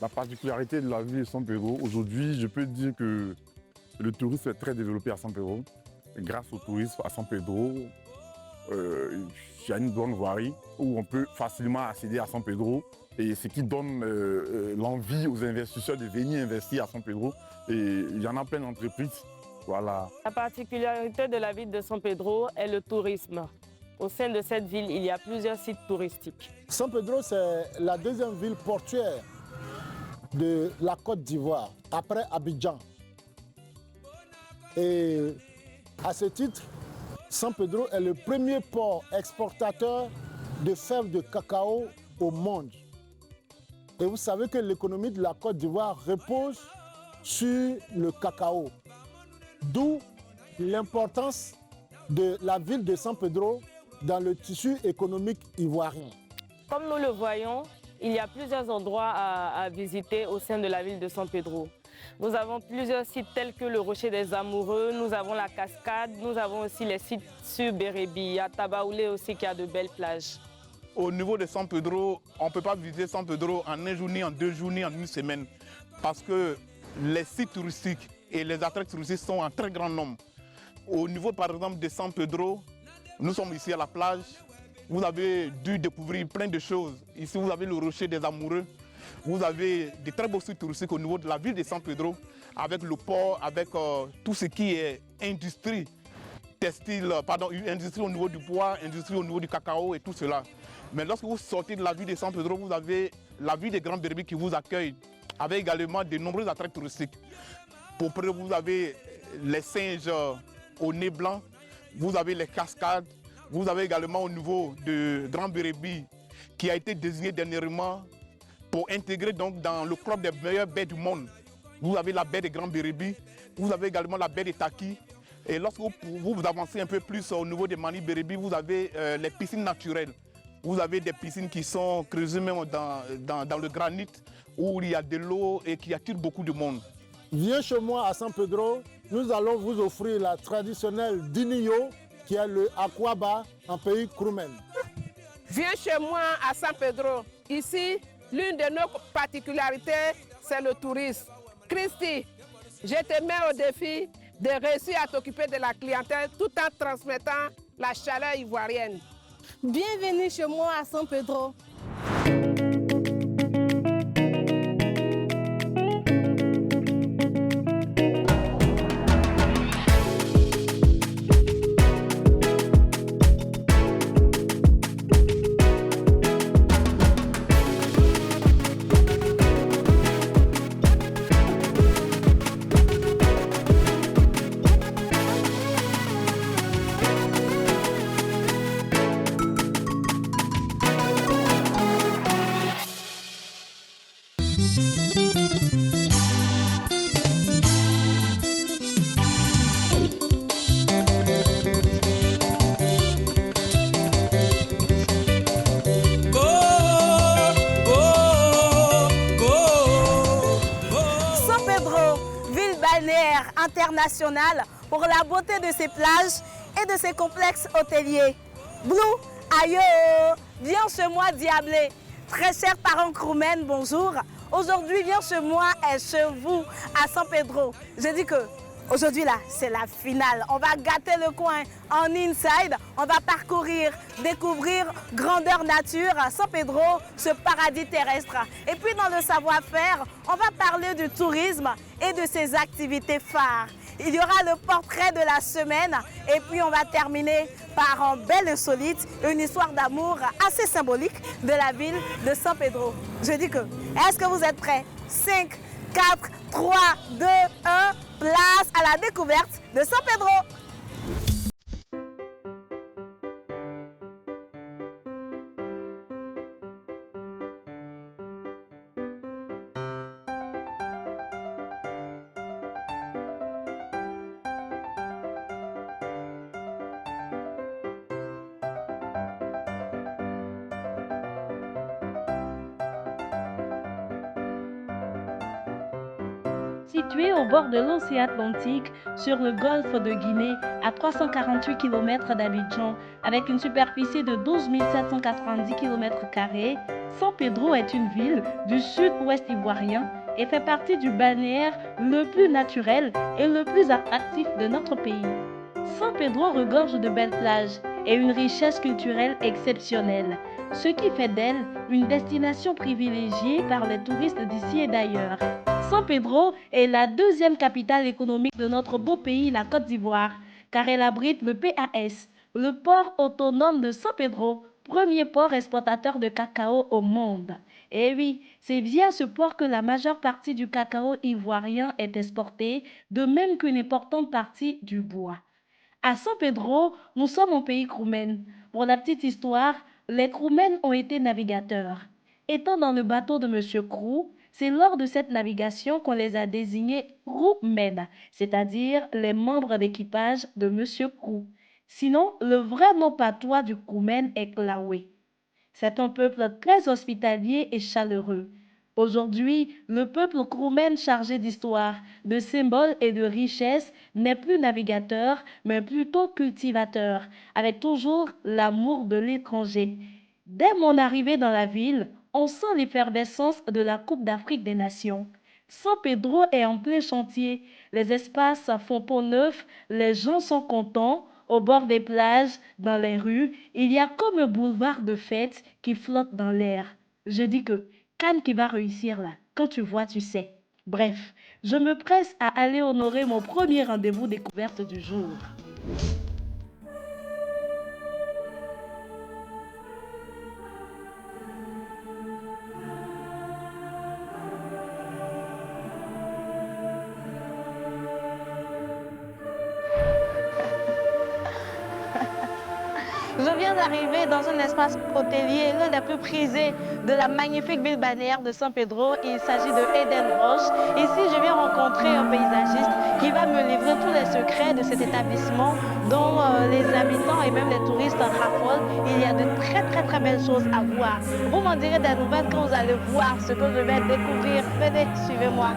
La particularité de la ville de San Pedro, aujourd'hui, je peux dire que le tourisme est très développé à San Pedro. Grâce au tourisme à San Pedro, il y a une bonne voirie où on peut facilement accéder à San Pedro, et ce qui donne l'envie aux investisseurs de venir investir à San Pedro. Et il y en a plein d'entreprises. Voilà. La particularité de la ville de San Pedro est le tourisme. Au sein de cette ville, il y a plusieurs sites touristiques. San Pedro, c'est la deuxième ville portuaire de la Côte d'Ivoire, après Abidjan. Et à ce titre, San Pedro est le premier port exportateur de fèves de cacao au monde. Et vous savez que l'économie de la Côte d'Ivoire repose sur le cacao. D'où l'importance de la ville de San Pedro dans le tissu économique ivoirien. Comme nous le voyons, il y a plusieurs endroits à visiter au sein de la ville de San Pedro. Nous avons plusieurs sites tels que le Rocher des Amoureux, nous avons la cascade, nous avons aussi les sites sur Bérébi, à Tabaoulé aussi qui a de belles plages. Au niveau de San Pedro, on ne peut pas visiter San Pedro en un jour, ni en 2 jours, ni en 1 semaine. Parce que les sites touristiques et les attraits touristiques sont en très grand nombre. Au niveau par exemple de San Pedro, nous sommes ici à la plage. Vous avez dû découvrir plein de choses. Ici, vous avez le Rocher des Amoureux. Vous avez de très beaux sites touristiques au niveau de la ville de San Pedro, avec le port, avec tout ce qui est industrie textile, industrie au niveau du bois, industrie au niveau du cacao et tout cela. Mais lorsque vous sortez de la ville de San Pedro, vous avez la ville des Grands Bérébi qui vous accueille, avec également de nombreux attraits touristiques. Pour près, vous avez les singes au nez blanc, vous avez les cascades, vous avez également au niveau de Grand Bérébi qui a été désigné dernièrement pour intégrer donc dans le club des meilleures baies du monde. Vous avez la baie de Grand Bérébi, vous avez également la baie de Taki. Et lorsque vous avancez un peu plus au niveau de Mani Bérébi, vous avez les piscines naturelles. Vous avez des piscines qui sont creusées même dans le granit, où il y a de l'eau et qui attire beaucoup de monde. Viens chez moi à San Pedro, nous allons vous offrir la traditionnelle Dinio, qui est le Aquaba en pays Krumen. Viens chez moi à San Pedro. Ici, l'une de nos particularités, c'est le tourisme. Christy, je te mets au défi de réussir à t'occuper de la clientèle tout en transmettant la chaleur ivoirienne. Bienvenue chez moi à San Pedro. International pour la beauté de ses plages et de ses complexes hôteliers. Blue, aïe, viens chez moi Diablé. Très chers parents Krumen, bonjour. Aujourd'hui, viens chez moi et chez vous à San Pedro. Je dis que aujourd'hui là, c'est la finale. On va gâter le coin en inside. On va parcourir, découvrir grandeur nature, San Pedro, ce paradis terrestre. Et puis dans le savoir-faire, on va parler du tourisme et de ses activités phares. Il y aura le portrait de la semaine et puis on va terminer par un bel insolite, une histoire d'amour assez symbolique de la ville de San Pedro. Je dis que, est-ce que vous êtes prêts? 5, 4, 3, 2, 1, place à la découverte de San Pedro. Située au bord de l'océan Atlantique, sur le golfe de Guinée, à 348 km d'Abidjan, avec une superficie de 12 790 km², San Pedro est une ville du sud-ouest ivoirien et fait partie du balnéaire le plus naturel et le plus attractif de notre pays. San Pedro regorge de belles plages et une richesse culturelle exceptionnelle, ce qui fait d'elle une destination privilégiée par les touristes d'ici et d'ailleurs. San Pedro est la deuxième capitale économique de notre beau pays, la Côte d'Ivoire, car elle abrite le PAS, le port autonome de San Pedro, premier port exportateur de cacao au monde. Et oui, c'est via ce port que la majeure partie du cacao ivoirien est exportée, de même qu'une importante partie du bois. À San Pedro, nous sommes au pays Kroumen. Pour la petite histoire, les Kroumen ont été navigateurs. Étant dans le bateau de M. Krou, c'est lors de cette navigation qu'on les a désignés Kroumen, c'est-à-dire les membres d'équipage de M. Krou. Sinon, le vrai nom patois du Kroumen est Klaoué. C'est un peuple très hospitalier et chaleureux. Aujourd'hui, le peuple Kroumen chargé d'histoire, de symboles et de richesses n'est plus navigateur, mais plutôt cultivateur, avec toujours l'amour de l'étranger. Dès mon arrivée dans la ville, on sent l'effervescence de la Coupe d'Afrique des Nations. San Pedro est en plein chantier, les espaces font peau neuf, les gens sont contents. Au bord des plages, dans les rues, il y a comme un boulevard de fête qui flotte dans l'air. Je dis que Cannes qui va réussir là, quand tu vois, tu sais. Bref, je me presse à aller honorer mon premier rendez-vous découverte du jour. Je viens d'arriver dans un espace hôtelier, l'un des plus prisés de la magnifique ville balnéaire de San Pedro. Il s'agit de Eden Roche. Ici, je viens rencontrer un paysagiste qui va me livrer tous les secrets de cet établissement dont les habitants et même les touristes raffolent. Il y a de très belles choses à voir. Vous m'en direz des nouvelles quand vous allez voir ce que je vais découvrir. Venez, suivez-moi.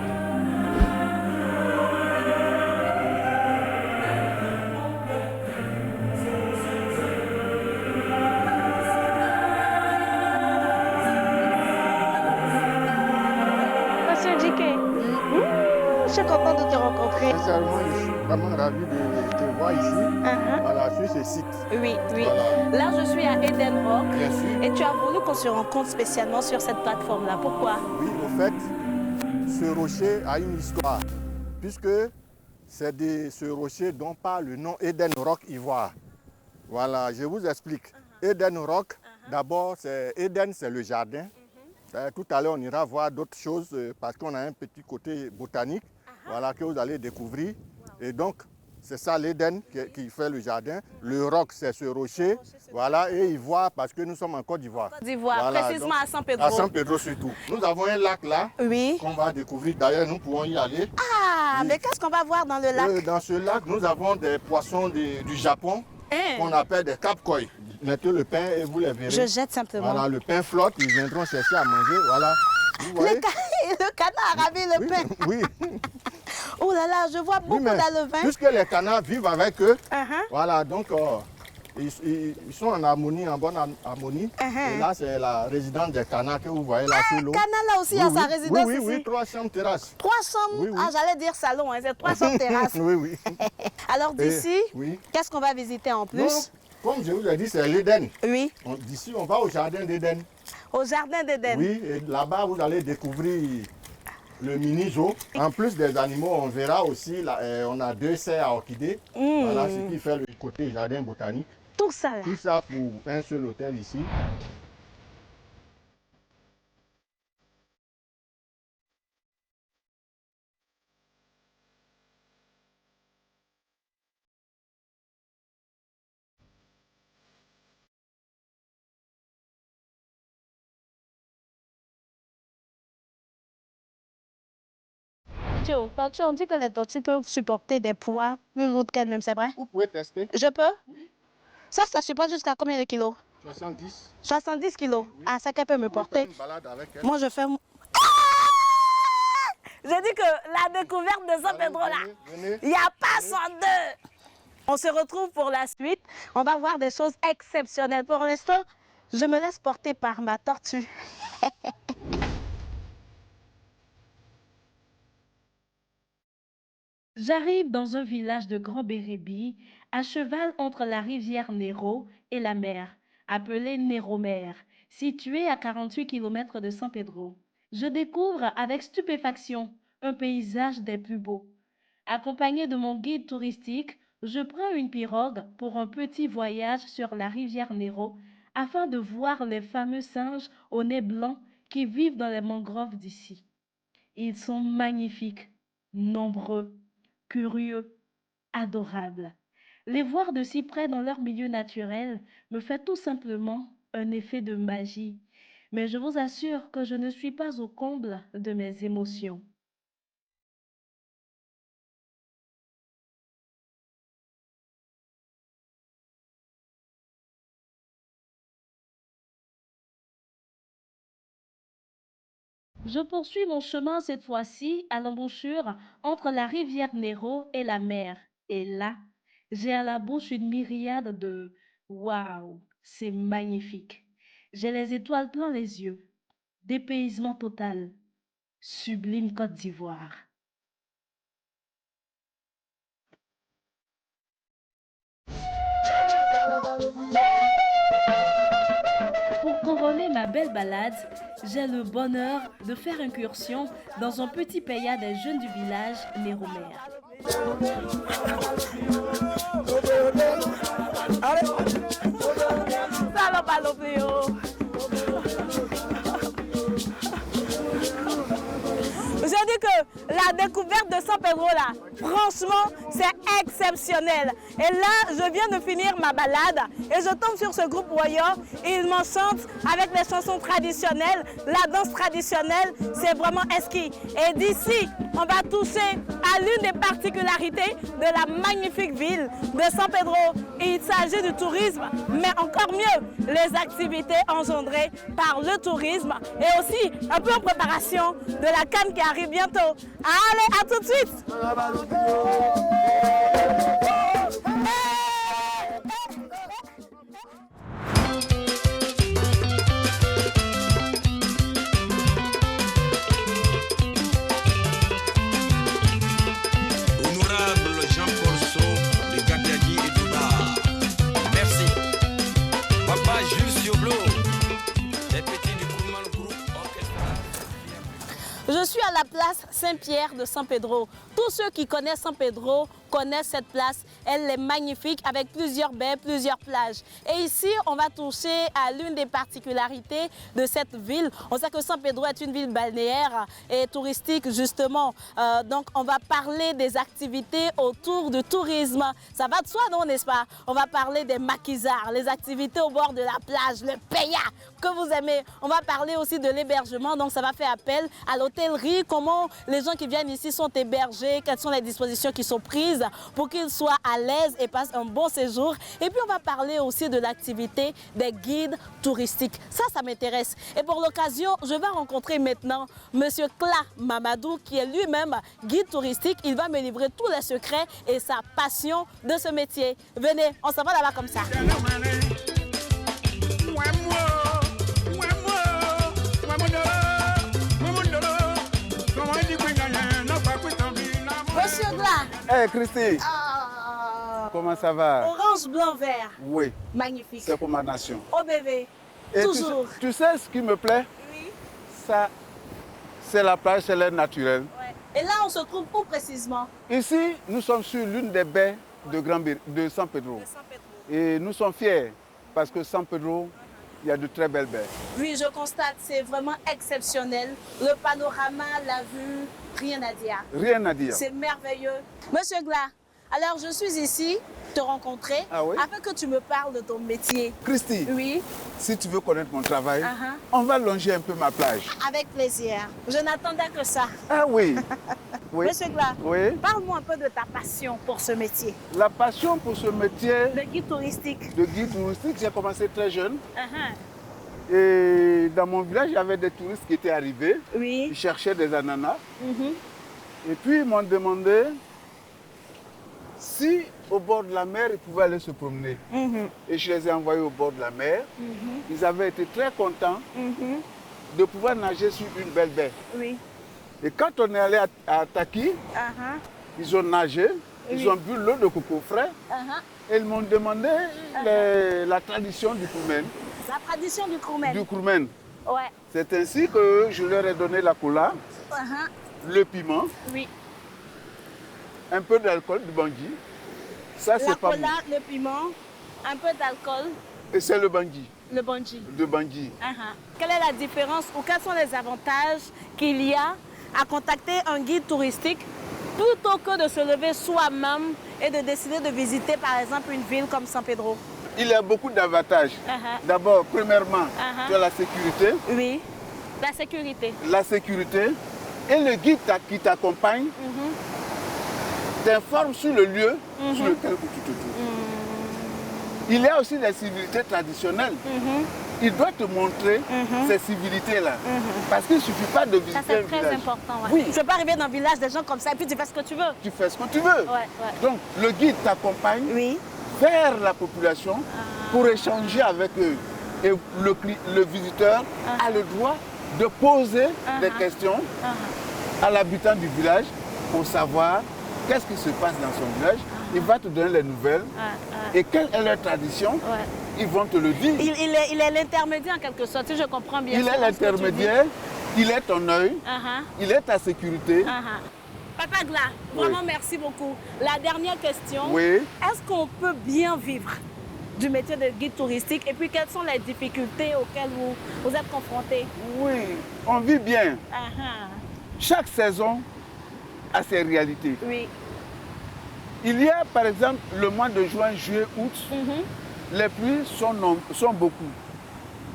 Je suis contente de te rencontrer. Sincèrement, je suis vraiment ravi de te voir ici, voilà, sur ce site. Oui. Voilà. Là, je suis à Eden Rock. Bien sûr. Et tu as voulu qu'on se rencontre spécialement sur cette plateforme-là. Pourquoi? Oui, au fait, ce rocher a une histoire, puisque c'est de ce rocher dont parle le nom Eden Rock Ivoire. Voilà, je vous explique. Eden Rock, d'abord, Eden, c'est le jardin. Tout à l'heure, on ira voir d'autres choses parce qu'on a un petit côté botanique, voilà, que vous allez découvrir. Et donc, c'est ça l'Éden qui fait le jardin. Le roc, c'est ce rocher, voilà, et Ivoire parce que nous sommes en Côte d'Ivoire. Côte d'Ivoire, voilà, précisément donc, à San Pedro. À San Pedro surtout. Nous avons un lac là Oui. qu'on va découvrir. D'ailleurs, nous pourrons y aller. Ah, oui. Mais qu'est-ce qu'on va voir dans le lac? Dans ce lac, nous avons des poissons du Japon qu'on appelle des kapkoi. Mettez le pain et vous les verrez. Je jette simplement. Voilà, le pain flotte, ils viendront chercher à manger. Voilà. Vous voyez? Le canard a ravi le pain. Oui. Oh là là, je vois beaucoup d'alevins. Puisque les canards vivent avec eux, voilà, donc ils sont en harmonie, en bonne harmonie. Et là, c'est la résidence des canards que vous voyez là sur l'eau. Canard là aussi a sa résidence ici. Oui, 3 chambres terrasses. 3 chambres, oui. Ah, j'allais dire salon, hein, c'est 3 chambres terrasses. Oui. Alors d'ici, qu'est-ce qu'on va visiter en plus? Non, comme je vous ai dit, c'est l'Éden. Oui. D'ici, on va au jardin d'Éden. Au jardin d'Éden. Oui, et là-bas, vous allez découvrir le mini-zoo. En plus des animaux, on verra aussi, là, on a 2 serres à orchidées. Voilà ce qui fait le côté jardin botanique. Tout ça là. Tout ça pour un seul hôtel ici. On dit que les tortues peuvent supporter des poids plus lourds qu'elles-mêmes, c'est vrai? Vous pouvez tester. Je peux? Ça supporte jusqu'à combien de kilos? 70. 70 kilos. Oui. Ah, ça qu'elle peut me porter. Une balade avec elle. Moi, je fais... Ah! J'ai dit que la découverte de San Pedro là, il n'y a pas 102. On se retrouve pour la suite. On va voir des choses exceptionnelles. Pour l'instant, je me laisse porter par ma tortue. J'arrive dans un village de Grand Bérébi, à cheval entre la rivière Nero et la mer, appelée Néromer, située à 48 km de San Pedro. Je découvre avec stupéfaction un paysage des plus beaux. Accompagné de mon guide touristique, je prends une pirogue pour un petit voyage sur la rivière Nero afin de voir les fameux singes au nez blanc qui vivent dans les mangroves d'ici. Ils sont magnifiques, nombreux, curieux, adorables. Les voir de si près dans leur milieu naturel me fait tout simplement un effet de magie. Mais je vous assure que je ne suis pas au comble de mes émotions. Je poursuis mon chemin cette fois-ci à l'embouchure entre la rivière Nero et la mer. Et là, j'ai à la bouche une myriade de waouh, c'est magnifique. J'ai les étoiles plein les yeux. Dépaysement total. Sublime Côte d'Ivoire. Pour couronner ma belle balade, j'ai le bonheur de faire incursion dans un petit paya des jeunes du village Néromer. Je dis que la découverte de San Pedro là, franchement, c'est exceptionnel. Et là, je viens de finir ma balade et je tombe sur ce groupe Warrior et ils m'enchantent avec les chansons traditionnelles, la danse traditionnelle, c'est vraiment exquis. Et d'ici, on va toucher à l'une des particularités de la magnifique ville de San Pedro. Il s'agit du tourisme, mais encore mieux, les activités engendrées par le tourisme et aussi un peu en préparation de la CAN qui arrive bientôt. Allez, à tout de suite! Honorable Jean-Paul Sow de Gadiadi et Dubar. Merci. Papa Jules Yoblo, les petits du Kourman Group Orchestra. Je suis à la place Saint-Pierre de San Pedro. Tous ceux qui connaissent San Pedro connaissent cette place. Elle est magnifique avec plusieurs baies, plusieurs plages. Et ici, on va toucher à l'une des particularités de cette ville. On sait que San Pedro est une ville balnéaire et touristique justement. Donc, on va parler des activités autour du tourisme. Ça va de soi, non, n'est-ce pas? On va parler des maquisards, les activités au bord de la plage, le peya que vous aimez. On va parler aussi de l'hébergement. Donc, ça va faire appel à l'hôtellerie, comment les gens qui viennent ici sont hébergés, quelles sont les dispositions qui sont prises pour qu'ils soient à l'aise et passent un bon séjour. Et puis on va parler aussi de l'activité des guides touristiques. Ça m'intéresse. Et pour l'occasion, je vais rencontrer maintenant Monsieur Kla Mamadou qui est lui-même guide touristique. Il va me livrer tous les secrets et sa passion de ce métier. Venez, on s'en va là-bas comme ça. Monsieur Kla. Hey Christy, comment ça va? Orange, blanc, vert. Oui, Magnifique. c'est pour ma nation. OBV. Et Toujours. Tu sais ce qui me plaît? Oui. Ça, c'est la plage, c'est l'air naturel. Ouais. Et là, on se trouve où précisément? Ici, nous sommes sur l'une des baies de San Pedro. De San Pedro. Et nous sommes fiers parce que San Pedro, il y a de très belles baies. Oui, je constate, c'est vraiment exceptionnel. Le panorama, la vue, rien à dire. Rien à dire. C'est merveilleux. Monsieur Gla, alors je suis ici te rencontrer afin que tu me parles de ton métier. Christy, oui. Si tu veux connaître mon travail, on va longer un peu ma plage. Avec plaisir. Je n'attendais que ça. Ah oui. Oui. Monsieur Gla, oui. Parle-moi un peu de ta passion pour ce métier. La passion pour ce métier de guide touristique. De guide touristique, j'ai commencé très jeune. Et dans mon village, il y avait des touristes qui étaient arrivés. Oui. Ils cherchaient des ananas. Et puis ils m'ont demandé si au bord de la mer, ils pouvaient aller se promener. Et je les ai envoyés au bord de la mer. Ils avaient été très contents de pouvoir nager sur une belle baie. Oui. Et quand on est allé à Taki, ils ont nagé, ils ont bu l'eau de coco frais. Et ils m'ont demandé la tradition du Kroumen. La tradition du Kroumen. Du Kroumen. Ouais. C'est ainsi que je leur ai donné la cola, le piment, oui. un peu d'alcool, du bangui. Ça, c'est pas la cola, le piment, un peu d'alcool. Et c'est le bangui. Le bangui. Le bangui. Quelle est la différence ou quels sont les avantages qu'il y a à contacter un guide touristique plutôt que de se lever soi-même et de décider de visiter par exemple une ville comme San Pedro? Il y a beaucoup d'avantages. D'abord, premièrement, tu as la sécurité. Oui, la sécurité. La sécurité. Et le guide qui t'accompagne t'informe sur le lieu sur lequel tu te trouves. Il y a aussi les civilités traditionnelles. Il doit te montrer ces civilités-là. Parce qu'il ne suffit pas de visiter un village. Ça, c'est très important. Ouais. Oui. Tu ne peux pas arriver dans un village des gens comme ça et puis tu fais ce que tu veux. Tu fais ce que tu veux. Donc, le guide t'accompagne vers la population pour échanger avec eux. Et le visiteur a le droit de poser des questions à l'habitant du village pour savoir qu'est-ce qui se passe dans son village. Il va te donner les nouvelles. Et quelle est leur tradition, ils vont te le dire. Il est l'intermédiaire en quelque sorte, si je comprends bien. Il est l'intermédiaire, il est ton œil, il est ta sécurité. Papa Gla, vraiment merci beaucoup. La dernière question, oui. Est-ce qu'on peut bien vivre du métier de guide touristique et puis quelles sont les difficultés auxquelles vous êtes confrontés? Oui, on vit bien. Chaque saison a ses réalités. Oui. Il y a par exemple le mois de juin, juillet, août, les pluies sont beaucoup.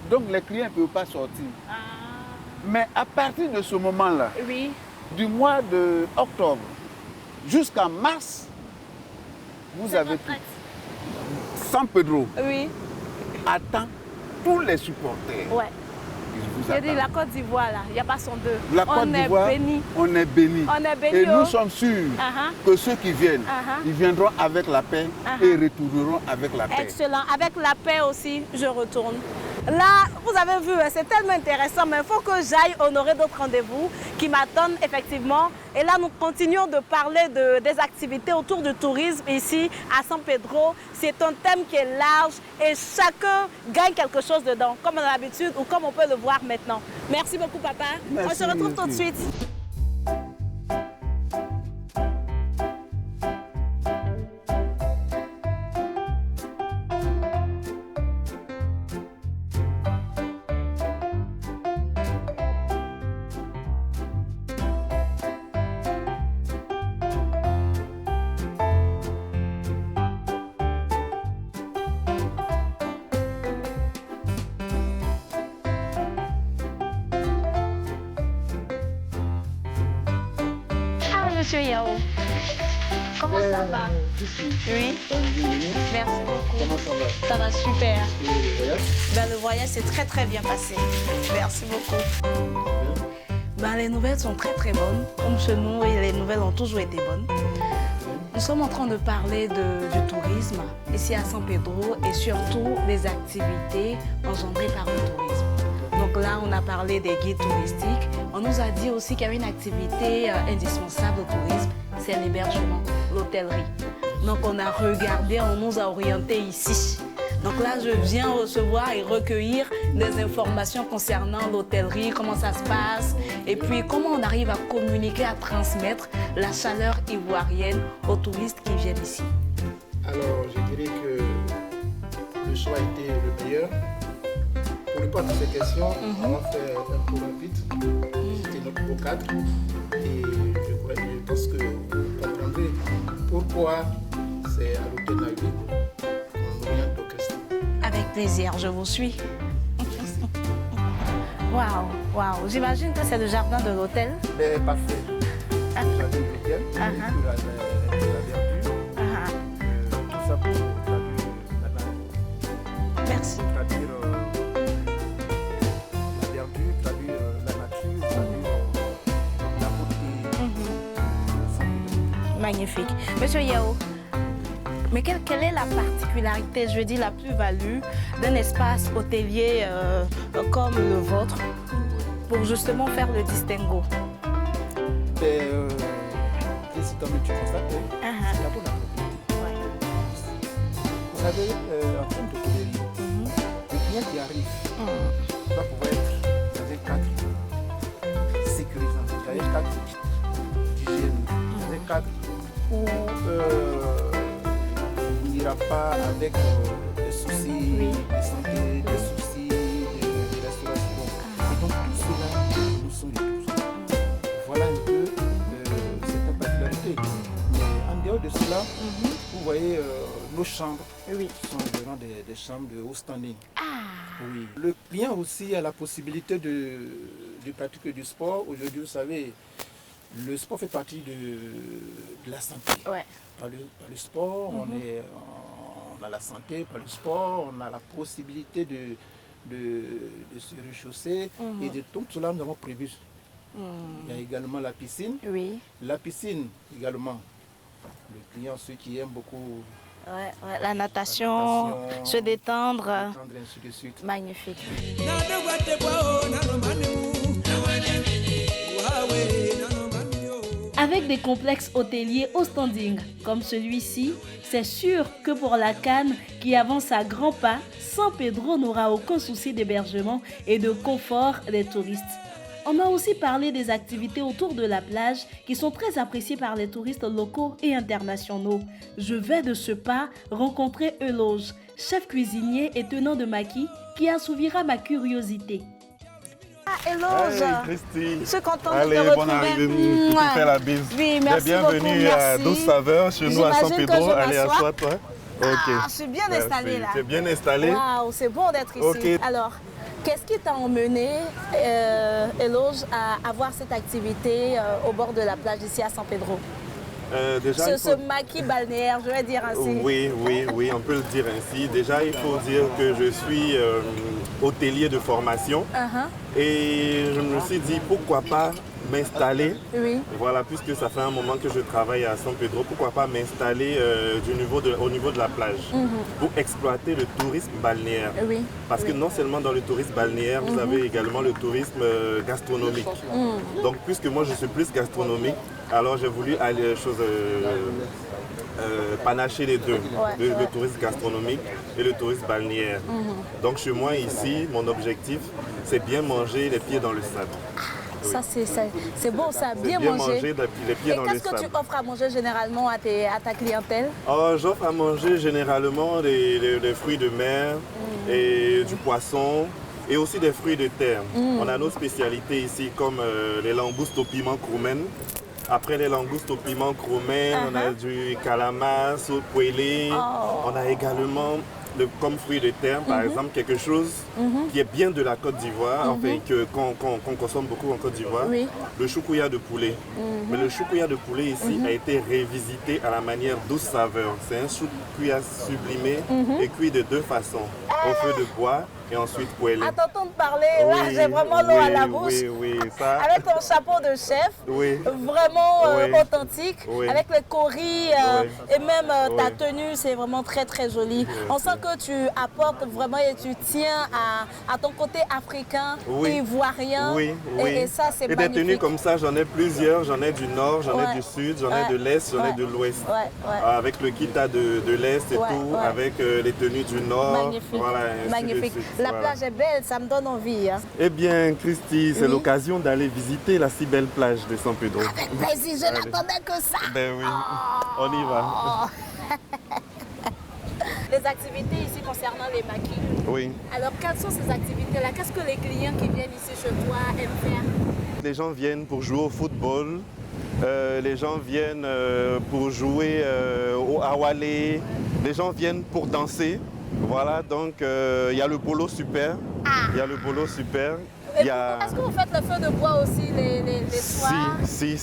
Donc les clients ne peuvent pas sortir. Mais à partir de ce moment-là, du mois d'octobre jusqu'à mars, vous avez tout. San Pedro attend tous les supporters. Ouais. J'ai dit la Côte d'Ivoire, là, il n'y a pas son deux. La Côte d'Ivoire, on est béni. Et nous sommes sûrs que ceux qui viennent, ils viendront avec la paix et retourneront avec la paix. Excellent. Avec la paix aussi, je retourne. Là, vous avez vu, c'est tellement intéressant, mais il faut que j'aille honorer d'autres rendez-vous qui m'attendent effectivement. Et là, nous continuons de parler des activités autour du tourisme ici à San Pedro. C'est un thème qui est large et chacun gagne quelque chose dedans, comme on a l'habitude ou comme on peut le voir maintenant. Merci beaucoup, papa. Merci, on se retrouve tout de suite. Monsieur Yao, comment ça va? Oui, merci beaucoup. Comment ça va? Ça va super. Et le voyage s'est très bien passé. Merci beaucoup. Les nouvelles sont très bonnes. Comme chez nous, les nouvelles ont toujours été bonnes. Nous sommes en train de parler du tourisme ici à San Pedro et surtout des activités engendrées par le tourisme. Donc là, on a parlé des guides touristiques. On nous a dit aussi qu'il y avait une activité indispensable au tourisme, c'est l'hébergement, l'hôtellerie. Donc on a regardé, on nous a orientés ici. Donc là, je viens recevoir et recueillir des informations concernant l'hôtellerie, comment ça se passe, et puis comment on arrive à communiquer, à transmettre la chaleur ivoirienne aux touristes qui viennent ici. Alors, je dirais que le choix a été le meilleur. Pour répondre à ces questions, on va faire un cours rapide. C'était notre beau cadre. Et je pense que vous comprendrez pourquoi c'est à l'hôtel Nagui qu'on oriente l'orchestre. Avec plaisir, je vous suis. Waouh. J'imagine que c'est le jardin de l'hôtel. Parfait. Le jardin de l'hôtel, la verdure. Tout ça pour traduire la nature. Merci. Traduire la verdure, traduire la nature, traduire la beauté. Magnifique. Monsieur Yao, mais quelle est la particularité, je veux dire la plus-value d'un espace hôtelier comme le vôtre pour justement faire le distinguo? Comme tu constates, c'est la bonne propriété. Vous savez, en termes d'hôtellerie, le client qui arrive doit pouvoir être dans un cadre sécurisant, dans un cadre d'hygiène, dans un cadre où il n'ira pas avec des soucis de santé, des soucis de restauration. Et donc tout cela, nous sommes les tous. Voilà un peu cette particularité. Mais en dehors de cela, vous voyez nos chambres sont vraiment des chambres de haut standing. Oui. Le client aussi a la possibilité de pratiquer du sport. Aujourd'hui, vous savez, le sport fait partie de la santé. Ouais. Par le sport, on a la santé. Par le sport, on a la possibilité de se réchausser. Et de tout cela, nous avons prévu. Il y a également la piscine. Oui. La piscine également. Le client, ceux qui aiment beaucoup la natation, se détendre. Ainsi de suite. Magnifique. Avec des complexes hôteliers au standing comme celui-ci, c'est sûr que pour la Cannes qui avance à grands pas, San Pedro n'aura aucun souci d'hébergement et de confort des touristes. On a aussi parlé des activités autour de la plage qui sont très appréciées par les touristes locaux et internationaux. Je vais de ce pas rencontrer Eloge, chef cuisinier et tenant de maquis, qui assouvira ma curiosité. Eloge, Hey, Christy. je suis contente Allez, de te bonne retrouver. arrivée, je te fais la bise. Oui, merci bienvenue beaucoup, merci. à Douce Saveur chez nous à San J'imagine que Pedro. je Allez, m'assois. assois-toi. Je suis bien installée là. Tu es bien installée. Waouh, c'est bon d'être ici. Ok. Alors, qu'est-ce qui t'a emmené, Eloge, à avoir cette activité au bord de la plage ici à San Pedro? Déjà, Ce maquis balnéaire, je vais dire ainsi. Oui, on peut le dire ainsi. Déjà, il faut dire que je suis hôtelier de formation. Et je me suis dit, pourquoi pas m'installer, voilà, puisque ça fait un moment que je travaille à San Pedro, pourquoi pas m'installer au niveau de la plage pour exploiter le tourisme balnéaire. Parce que non seulement dans le tourisme balnéaire, vous avez également le tourisme gastronomique. Donc puisque moi je suis plus gastronomique, alors j'ai voulu aller panacher les deux, le tourisme gastronomique et le tourisme balnéaire. Donc chez moi ici, mon objectif, c'est bien manger les pieds dans le sable. Ça, c'est beau, ça, bien manger. Les pieds dans le qu'est-ce que tu offres à manger généralement à ta clientèle? J'offre à manger généralement des fruits de mer et du poisson et aussi des fruits de terre. On a nos spécialités ici comme les langoustes au piment croumen. Après les langoustes au piment croumen, on a du calamas au poêlé. On a également comme fruits de terre, par exemple, quelque chose qui est bien de la Côte d'Ivoire, enfin, qu'on consomme beaucoup en Côte d'Ivoire, le choukouya de poulet. Mais le choukouya de poulet ici a été révisité à la manière Douce Saveur. C'est un choukouya sublimé et cuit de deux façons, au feu de bois et ensuite poêlé. À t'entendre parler, là, j'ai vraiment l'eau à la bouche. Ça. Avec ton chapeau de chef, vraiment authentique, avec les coris et même ta tenue, c'est vraiment très très joli. On sent que tu apportes vraiment et tu tiens à ton côté africain, ivoirien. Et ça, c'est magnifique. Et des tenues comme ça, j'en ai plusieurs. J'en ai du nord, j'en ai du sud, j'en ai de l'est, j'en ai de l'ouest. Avec le kita de l'est et tout, avec les tenues du nord. Magnifique. Voilà, magnifique. La plage est belle, ça me donne envie. Hein. Eh bien, Christy, c'est l'occasion d'aller visiter la si belle plage de San Pedro. Avec plaisir, je n'attendais que ça. Ben oui, on y va. Les activités ici concernant les maquis. Oui. Alors, quelles sont ces activités-là? Qu'est-ce que les clients qui viennent ici chez toi aiment faire? Les gens viennent pour jouer au football. Les gens viennent pour jouer au awalé. Les gens viennent pour danser. Voilà, donc il y a le polo super. Il y a le polo super. Est-ce que vous faites le feu de bois aussi les soirs? Si.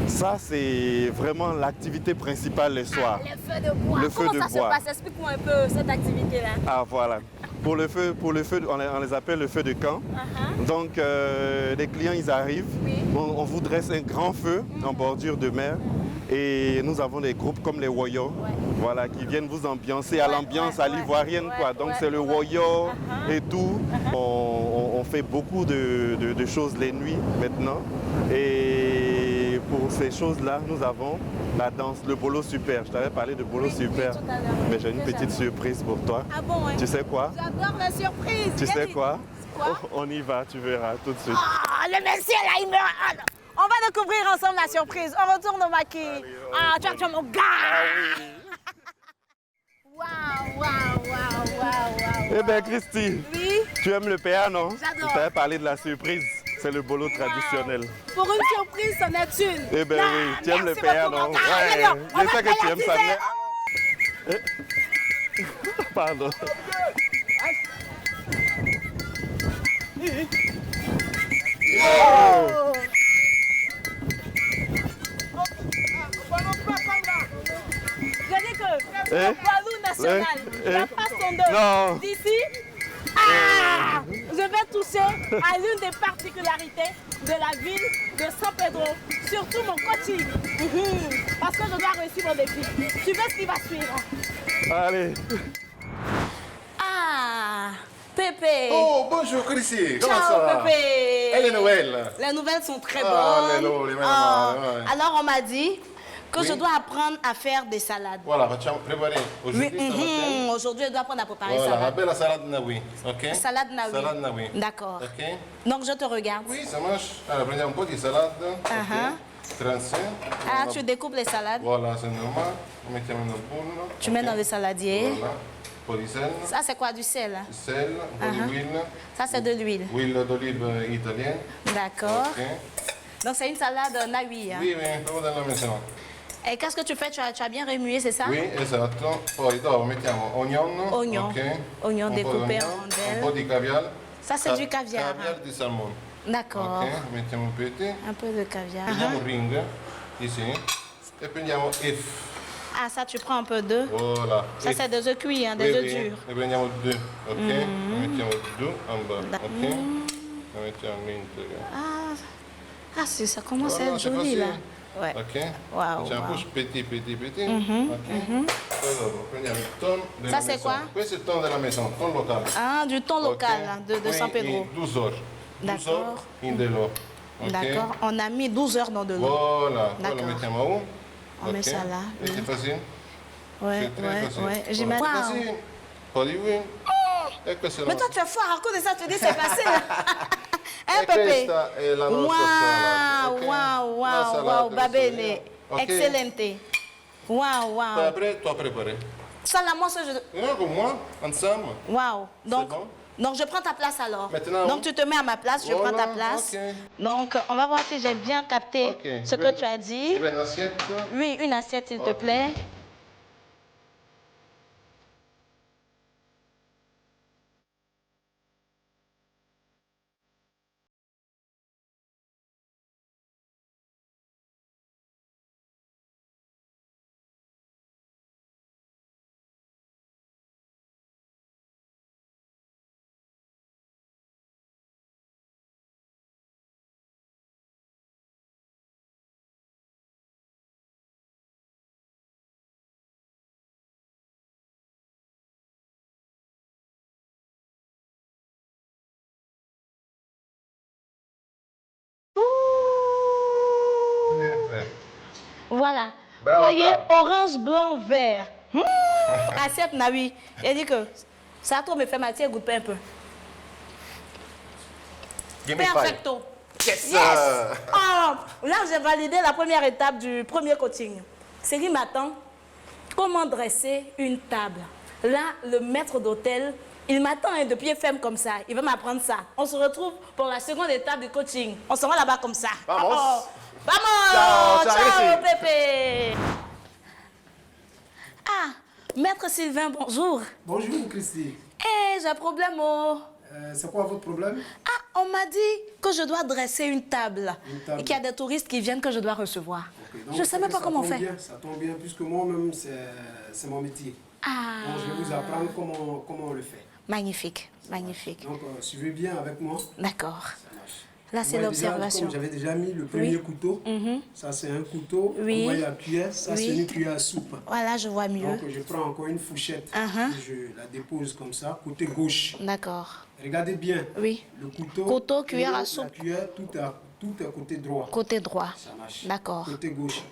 Ça, c'est vraiment l'activité principale les soirs. Le feu de bois. Comment ça se passe? Explique-moi un peu cette activité-là. Ah, voilà. Pour le feu, on les appelle le feu de camp. Donc, les clients, ils arrivent. On vous dresse un grand feu en bordure de mer. Et nous avons des groupes comme les Woyo, voilà, qui viennent vous ambiancer à l'ambiance à l'ivoirienne, quoi. Donc c'est le Woyo et tout. On fait beaucoup de choses les nuits maintenant. Et pour ces choses-là, nous avons la danse, le bolo super. Je t'avais parlé de bolo super, mais j'ai une petite surprise pour toi. Ah bon, Tu sais quoi? J'adore la surprise. Tu sais quoi? On y va, tu verras tout de suite. Ah, le monsieur là, il me... On va découvrir ensemble la surprise. On retourne au maquis. Ah, tu es mon gars. Waouh, waouh, waouh, waouh. Eh bien, Christy, tu aimes le PA, non? J'adore. Je t'avais parlé de la surprise. C'est le bolo traditionnel. Pour une surprise, c'en est une. Eh bien oui, tu aimes le PA, non? Ouais, je sais que tu aimes ça. Mais... Pardon. Oh. Je dis que le poids national, la passe tondeuse d'ici, je vais toucher à l'une des particularités de la ville de San Pedro, surtout mon coaching, parce que je dois réussir mon défi. Tu veux ce qui va suivre? Allez. Ah, Pépé. Oh, bonjour Chrissy. Comment Ciao, ça va? Pépé. Et les nouvelles? Les nouvelles sont très Ah, bonnes. les Oh, ouais. alors on m'a dit que je dois apprendre à faire des salades. Voilà, facciamo préparer aujourd'hui. Oui, aujourd'hui, je dois apprendre à préparer Voilà, la salade. belle salade nawi, ok? Salade nawi. Salade nawi. D'accord. Ok? Donc je te regarde. Oui, ça marche. Alors, prendiamo un po' di salade. Ok? Tranché. Ah, tu découpes les salades. Voilà, c'est normal. Mettiamo nel boule. Tu mets dans le saladier. Voilà. Un po' di sel. Ça, c'est quoi, du sel? Hein? Sel, un po' di huile. Ça, c'est de l'huile. Huile d'olive italienne. D'accord. Ok? Donc, c'est une salade nawi. Hein? Oui, proprio della maison. Et qu'est-ce que tu fais? Tu as bien remué, c'est ça? Oui, esatto. Poi dopo mettiamo oignon. Oignon. Ok? Oignon Un po' découpé en d'oignon, rondelles. Un po' di caviar. Ça, c'est du caviar. Caviar di salmone. D'accord. Ok, mettiamo un petit. Un peu de caviar. Prendiamo un ring, ici. Et prendiamo œuf. Ah, ça, tu prends un peu d'œuf. Voilà. Ça, c'est des œufs cuits, hein, des œufs durs. E prendiamo due, ok? Mettiamo due en bas, ok? Mettiamo l'intero. Ah, ça commence à Voilà, être c'est joli, facile. là. Ouais. Ok? Waouh, Facciamo wow. push petit, ok? Poi dopo prendiamo il thon della Ça, c'est maison. quoi? Questo è il thon della maison, thon locale. Ah, du thon local, hein, de San Pedro. 12 heures. 12 heures D'accord. in de l'eau. Ok? D'accord. On a mis 12 heures dans de l'eau. Voilà. Poi D'accord. lo mettiamo où? On met ça là. Et c'est facile? Ouais, C'est très facile. ouais. Voilà, J'imagine. c'est facile. Pas di huile. E questo è Mais la toi, tu es fort. À cause de ça, tu dis c'est facile. Hein, E Pépé? questa è la nostra salata, ok? Wow, wow, La wow, salata wow. Va bene. così, ok? Excelente. Wow, Poi wow. après, toi préparer. Ça, là, moi, ça, je... Viens avec moi, ensemble. Wow. Donc, bon? donc, je prends ta place alors. Maintenant, donc, tu te mets à ma place, je voilà, prends ta place. ok. Donc, on va voir si j'ai bien capté Ok. ce que tu as dit. Tu veux une assiette? Oui, une assiette, s'il te plaît. Voilà. Ben, Voyez, orange, blanc, vert. Assiette, Nawi. Il dit que ça trop me fait matière, goûte pas un peu. Give me five. Perfecto. Yes! Oh, là, j'ai validé la première étape du premier coaching. C'est qui m'attend. Comment dresser une table? Là, le maître d'hôtel, il m'attend de pied ferme comme ça. Il va m'apprendre ça. On se retrouve pour la seconde étape du coaching. On se rend là-bas comme ça. Vamos. Oh. Vamos! Ciao, ciao, Ciao, Chrissy. Pépé! Ah, maître Sylvain, bonjour. Bonjour Christy. Eh, j'ai un problème, oh. C'est quoi votre problème? Ah, on m'a dit que je dois dresser une table. Une table. Et qu'il y a des touristes qui viennent que je dois recevoir. Ok, donc Je ne sais même pas ça comment tombe faire. bien, ça tombe bien, puisque moi-même, c'est mon métier. Ah, Donc je vais vous apprendre comment on le fait. magnifique, magnifique. Donc suivez bien avec moi. D'accord. Ça marche. Là, c'est Vous voyez déjà, l'observation. comme j'avais déjà mis le premier couteau. Ça, c'est un couteau. Oui. Vous voyez la cuillère. Ça, Oui. c'est une cuillère à soupe. Voilà, je vois mieux. Donc, je prends encore une fourchette. Je la dépose comme ça, côté gauche. D'accord. Regardez bien. Oui. Le couteau. Couteau, cuillère et à soupe. La cuillère, tout est côté droit. Côté droit. Ça marche. D'accord. Côté gauche.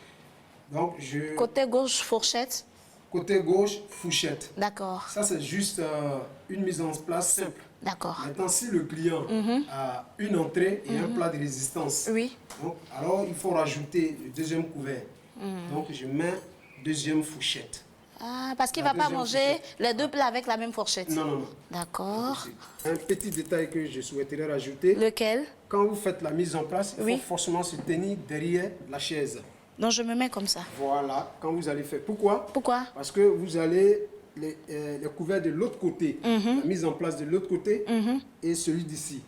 Donc, je... Côté gauche, fourchette. Côté gauche, fourchette. D'accord. Ça, c'est juste une mise en place simple. D'accord. Maintenant, si le client a une entrée et un plat de résistance, Oui. donc, alors il faut rajouter le deuxième couvert. Donc, je mets deuxième fourchette. Ah, parce qu'il ne La va pas deuxième manger fourchette. les deux plats avec la même fourchette. Non, non, non. D'accord. Un petit détail que je souhaiterais rajouter. Lequel? Quand vous faites la mise en place, il Oui. faut forcément se tenir derrière la chaise. Donc, je me mets comme ça. Voilà, quand vous allez faire. Pourquoi? Pourquoi? Parce que vous allez les couverts de l'autre côté, la mise en place de l'autre côté et celui d'ici.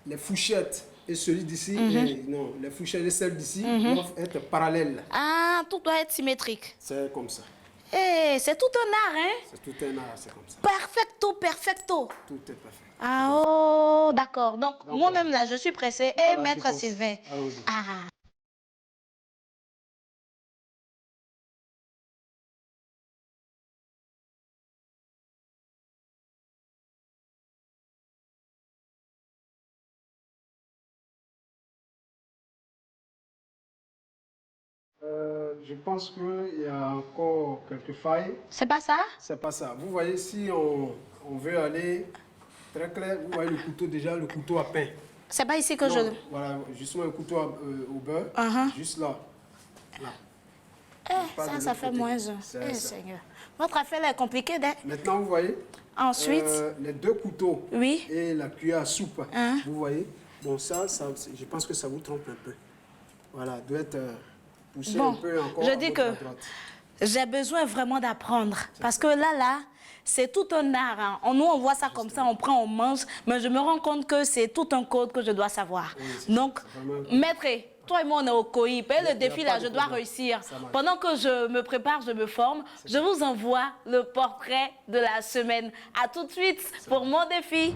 Les fourchettes et celui d'ici, non, les fourchettes et celles d'ici doivent être parallèles. Ah, tout doit être symétrique. C'est comme ça. Eh, c'est tout un art, hein? C'est tout un art, c'est comme ça. Perfecto, perfecto. Tout est parfait. Ah, oh, d'accord. Donc, moi-même, là, je suis pressée. Et Voilà, maître je pense. Sylvain. Allons-y. Ah. Je pense qu'il y a encore quelques failles. C'est pas ça? C'est pas ça. Vous voyez, si on veut aller très clair, vous voyez le couteau déjà, le couteau à pain. C'est pas ici que Non, je... Voilà, justement le couteau au beurre, juste là. Là. Pas de Ça l'autre fait côté. moins un. C'est Eh, ça. Seigneur. Votre affaire est compliquée, hein? Maintenant, vous voyez, Ensuite, les deux couteaux oui. et la cuillère à soupe, Hein? vous voyez, bon ça, je pense que ça vous trompe un peu. Voilà, doit être poussé Bon, un peu encore je à dis votre que droite. j'ai besoin vraiment d'apprendre. Parce que là, c'est tout un art. Hein. Nous, on voit ça comme ça, on prend, on mange. Mais je me rends compte que c'est tout un code que je dois savoir. Donc, maître, toi et moi, on est au COIP. Et le défi, là, je dois réussir. Pendant que je me prépare, je me forme, je vous envoie le portrait de la semaine. À tout de suite pour mon défi.